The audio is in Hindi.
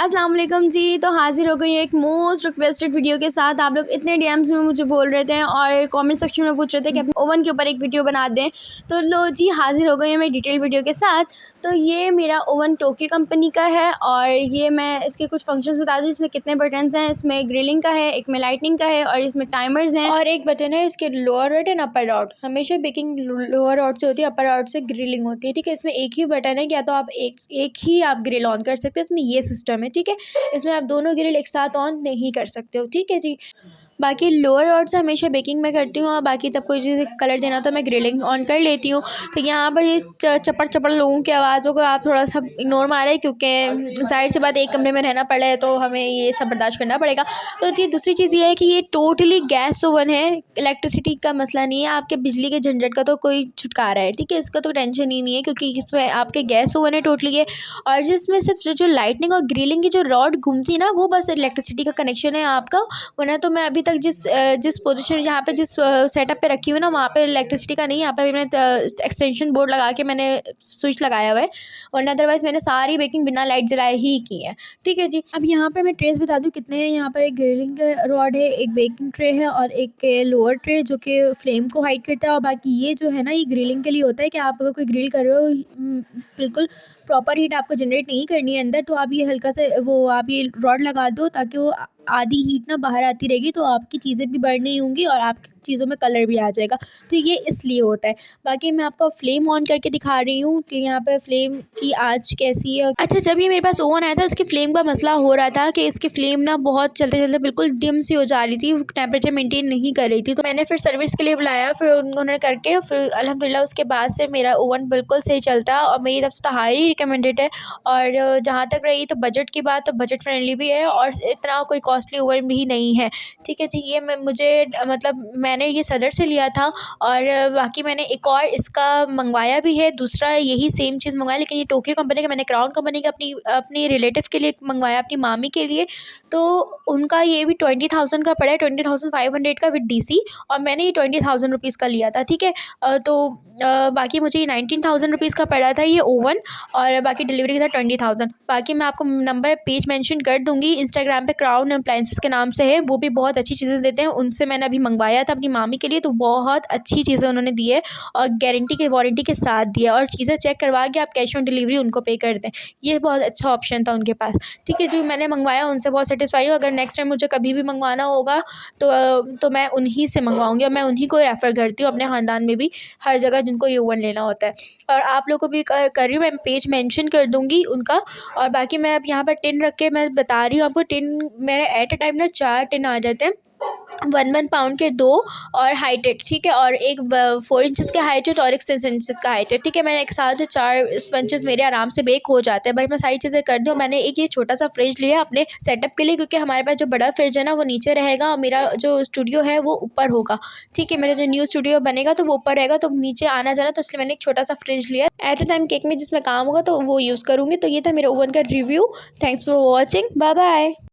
अस्सलाम वालेकुम जी। तो हाज़िर हो गई एक मोस्ट रिक्वेस्टेड वीडियो के साथ। आप लोग इतने डीएम्स में मुझे बोल रहे थे और कमेंट सेक्शन में पूछ रहे थे कि अपने ओवन के ऊपर एक वीडियो बना दें। तो लो जी, हाज़िर हो गई हूँ मैं डिटेल वीडियो के साथ। तो ये मेरा ओवन टोक्यो कंपनी का है और ये मैं इसके कुछ फंक्शंस बता दूँ। इसमें कितने बटन्स हैं। इसमें ग्रिलिंग का है, एक में लाइटनिंग का है और इसमें टाइमर्स हैं और एक बटन है इसके lower rod and upper rod. हमेशा बेकिंग लोअर रॉड से होती है, अपर रॉड से ग्रिलिंग होती है। ठीक है, इसमें एक ही बटन है, या तो आप एक ही आप ग्रिल ऑन कर सकते हैं। इसमें ये सिस्टम है। ठीक है, इसमें आप दोनों ग्रिल एक साथ ऑन नहीं कर सकते हो। ठीक है जी। बाकी लोअर रॉड से हमेशा बेकिंग में करती हूँ और बाकी जब कोई चीज़ कलर देना तो मैं ग्रिलिंग ऑन कर लेती हूँ। तो यहाँ पर ये चपड़ चपड़ लोगों की आवाज़ों को आप थोड़ा सा इग्नोर मारें, क्योंकि जाहिर सी बात एक कमरे में रहना पड़ा है तो हमें ये सब बर्दाश्त करना पड़ेगा। तो जी, दूसरी चीज़ ये है कि ये टोटली गैस ओवन है, इलेक्ट्रिसिटी का मसला नहीं है। आपके बिजली के झंझट का तो कोई छुटकारा है। ठीक है, इसका तो टेंशन ही नहीं है क्योंकि इसमें आपके गैस ओवन है टोटली है। और जिसमें सिर्फ जो लाइटनिंग और ग्रिलिंग की जो रॉड घूमती ना, वो बस इलेक्ट्रिसिटी का कनेक्शन है आपका। वरना तो मैं अभी तक जिस पोजीशन यहाँ पे जिस सेटअप पे रखी हुई ना, वहाँ पे इलेक्ट्रिसिटी का नहीं। यहाँ पे मैंने एक्सटेंशन बोर्ड लगा के मैंने स्विच लगाया हुआ है, वरना अदरवाइज़ मैंने सारी बेकिंग बिना लाइट जलाए ही की है। ठीक है जी। अब यहाँ पे मैं ट्रेस बता दूँ कितने हैं। यहाँ पर एक ग्रिलिंग रॉड है, एक बेकिंग ट्रे है और एक लोअर ट्रे जो कि फ्लेम को हाइड करता है। और बाकी ये जो है ना, ये ग्रिलिंग के लिए होता है कि आप अगर कोई ग्रिल कर रहे हो, बिल्कुल प्रॉपर हीट आपको जनरेट नहीं करनी है अंदर, तो आप ये हल्का से वो आप ये रॉड लगा दो ताकि वो आधी हीट ना बाहर आती रहेगी, तो आपकी चीज़ें भी बर्न नहीं होंगी और आपकी चीज़ों में कलर भी आ जाएगा। तो ये इसलिए होता है। बाकी मैं आपको फ्लेम ऑन करके दिखा रही हूँ कि यहाँ पर फ्लेम की आँच कैसी है। अच्छा, जब ये मेरे पास ओवन आया था इसकी फ्लेम का मसला हो रहा था कि इसकी फ्लेम ना बहुत चलते चलते बिल्कुल डिम सी हो जा रही थी, टेम्परेचर मेंटेन नहीं कर रही थी। तो मैंने फिर सर्विस के लिए बुलाया, फिर उन्होंने करके फिर अल्हम्दुलिल्लाह उसके बाद से मेरा ओवन बिल्कुल सही चलता है और मेरी तरफ से तो हाईली रिकमेंडेड है। और जहाँ तक रही तो बजट की बात, तो बजट फ्रेंडली भी है और इतना कोई कॉस्टली ओवन भी नहीं है। ठीक है जी। ये मुझे मतलब मैंने ये सदर से लिया था और बाकी मैंने एक और इसका मंगवाया भी है, दूसरा यही सेम चीज़ मंगवाया, लेकिन ये टोक्यो कंपनी का, मैंने क्राउन कंपनी का अपनी रिलेटिव के लिए मंगवाया, अपनी मामी के लिए। तो उनका ये भी 20,000 का पड़ा है, 20,500 का विद डीसी, और मैंने ये 20,000 रुपीज़ का लिया था। ठीक है, तो बाकी मुझे ये 19,000 रुपीज़ का पड़ा था ये ओवन, और बाकी डिलीवरी का था 20,000। बाकी मैं आपको नंबर पेज मेंशन कर दूँगी, इंस्टाग्राम पे क्राउन अप्लायंसेस के नाम से है, वो भी बहुत अच्छी चीज़ें देते हैं। उनसे मैंने अभी मंगवाया था अपनी मामी के लिए, तो बहुत अच्छी चीज़ें उन्होंने दी है और गारंटी के वारंटी के साथ दिया, और चीज़ें चेक करवा के आप कैश ऑन डिलीवरी उनको पे कर दें। ये बहुत अच्छा ऑप्शन था उनके पास। ठीक है जी, मैंने मंगवाया, उनसे बहुत सेटिस्फाई हूँ। अगर नेक्स्ट टाइम मुझे कभी भी मंगवाना होगा तो मैं उन्हीं से मंगवाऊँगी और मैं उन्हीं को रेफ़र करती हूँ अपने ख़ानदान में भी, हर जगह जिनको ये ओवन लेना होता है। और आप लोगों को भी कर रही हूँ, मैं पेज मेंशन कर दूँगी उनका। और बाकी मैं अब यहाँ पर टिन रख के मैं बता रही हूँ आपको, टिन मेरे एट अ टाइम ना 4 टिन आ जाते हैं, 1 पाउंड के 2 और हाइटेड। ठीक है, और एक 4 इंचेस का हाइटेड और एक 6 इंचेस का हाइटेड। ठीक है, मैंने एक साथ 4 स्पंचेस मेरे आराम से बेक हो जाते हैं। भाई मैं सारी चीज़ें कर दूँ। मैंने एक ये छोटा सा फ्रिज लिया अपने सेटअप के लिए, क्योंकि हमारे पास जो बड़ा फ्रिज है ना वो नीचे रहेगा और मेरा जो स्टूडियो है वो ऊपर होगा। ठीक है, मेरा जो न्यू स्टूडियो बनेगा तो वो ऊपर रहेगा, तो नीचे आना जाना, तो इसलिए मैंने एक छोटा सा फ्रिज लिया। एट अ टाइम केक में जिसमें काम होगा तो वो यूज़ करूँगी। तो ये था मेरे ओवन का review. Thanks for watching, bye bye.